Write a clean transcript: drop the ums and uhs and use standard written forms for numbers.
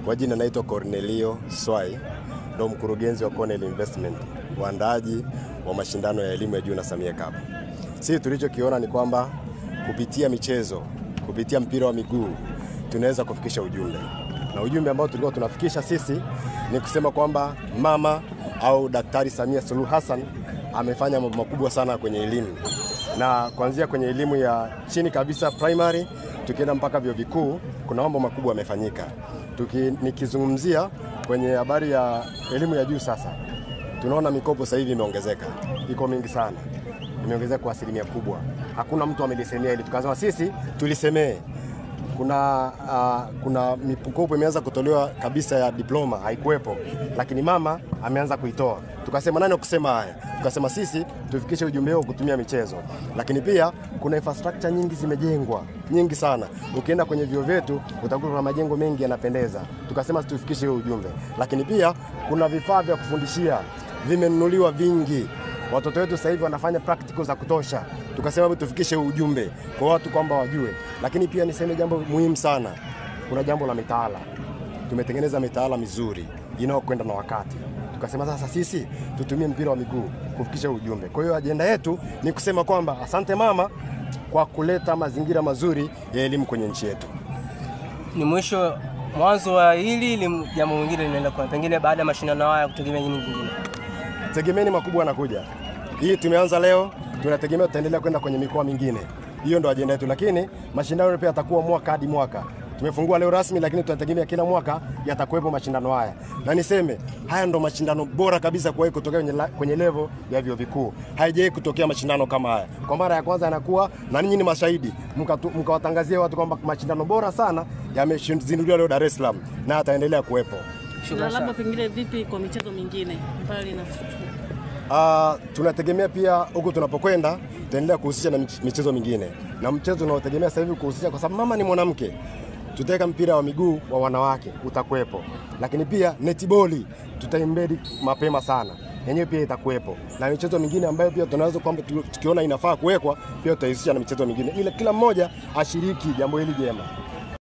Kwa jina naitwa Cornelio Swai, ndo mkurugenzi wa Cornell Investment, waandaaji wa mashindano ya elimu ya juu na Samia Cup. Sisi tulichokiona ni kwamba kupitia michezo, kupitia mpira wa miguu tunaweza kufikisha ujumbe. Na ujumbe ambao tulikuwa tunafikisha sisi ni kusema kwamba mama au Daktari Samia Suluhu Hassan amefanya mambo makubwa sana kwenye elimu. Na kuanzia kwenye elimu ya chini kabisa primary tukienda mpaka vyuo vikuu kuna mambo makubwa yamefanyika. Nikizungumzia kwenye habari ya elimu ya juu sasa, tunaona mikopo sasa hivi imeongezeka. Iko mingi sana. Imeongezeka kwa asilimia kubwa. Hakuna mtu amelisemea ili tukasema sisi tulisemee. Kuna mikopo imeanza kutolewa kabisa ya diploma, haikuwepo, lakini mama ameanza kuitoa. Tukasema nani kusema haya? Tukasema sisi tufikishe ujumbe huo kutumia michezo. Lakini pia kuna infrastructure nyingi zimejengwa, nyingi sana. Ukienda kwenye vyuo vyetu utakuta kuna majengo mengi yanapendeza. Tukasema tufikishe huo ujumbe. Lakini pia kuna vifaa vya kufundishia vimenunuliwa vingi. Watoto wetu sasa hivi wanafanya practical za kutosha. Tukasema tufikishe ujumbe kwa watu kwamba wajue. Lakini pia niseme jambo muhimu sana. Kuna jambo la mitaala. Tumetengeneza mitaala mizuri inayokwenda na wakati. Tukasema sasa sisi tutumie mpira wa miguu kufikisha ujumbe. Kwa hiyo ajenda yetu ni kusema kwamba asante mama kwa kuleta mazingira mazuri ya elimu kwenye nchi yetu. Ni mwanzo wa hili jambo lingine linaenda kwa pengine baada ya mashindano haya kutegemea nini kingine? Tegemeni makubwa yanakuja. Hii tumeanza leo, tunategemea tutaendelea kwenda kwenye mikoa mingine. Hiyo ndo ajenda yetu, lakini mashindano pia yatakuwa mwaka hadi mwaka. Tumefungua leo rasmi, lakini tunategemea kila mwaka yatakuwepo mashindano haya. Na niseme haya ndo mashindano bora kabisa kuwahi kutokea kwenye level ya vyuo vikuu. Haijawahi kutokea mashindano kama haya. Kwa mara ya kwanza yanakuwa, na ninyi ni mashahidi, mkawatangazia watu kwamba mashindano bora sana yamezinduliwa leo Dar es Salaam na yataendelea kuwepo. Na labda pengine vipi kwa michezo mingine mbali na football? Tunategemea pia huko tunapokwenda tutaendelea kuhusisha na michezo mingine. Na mchezo unaotegemea sasa hivi kuhusisha kwa sababu mama ni mwanamke. Tutaweka mpira wa miguu wa wanawake utakuwepo. Lakini pia netball tutaimbedi mapema sana. Yenyewe pia itakuwepo. Na michezo mingine ambayo pia tunaweza kwamba tukiona inafaa kuwekwa pia tutahusisha na michezo mingine. Ile kila mmoja ashiriki jambo hili jema.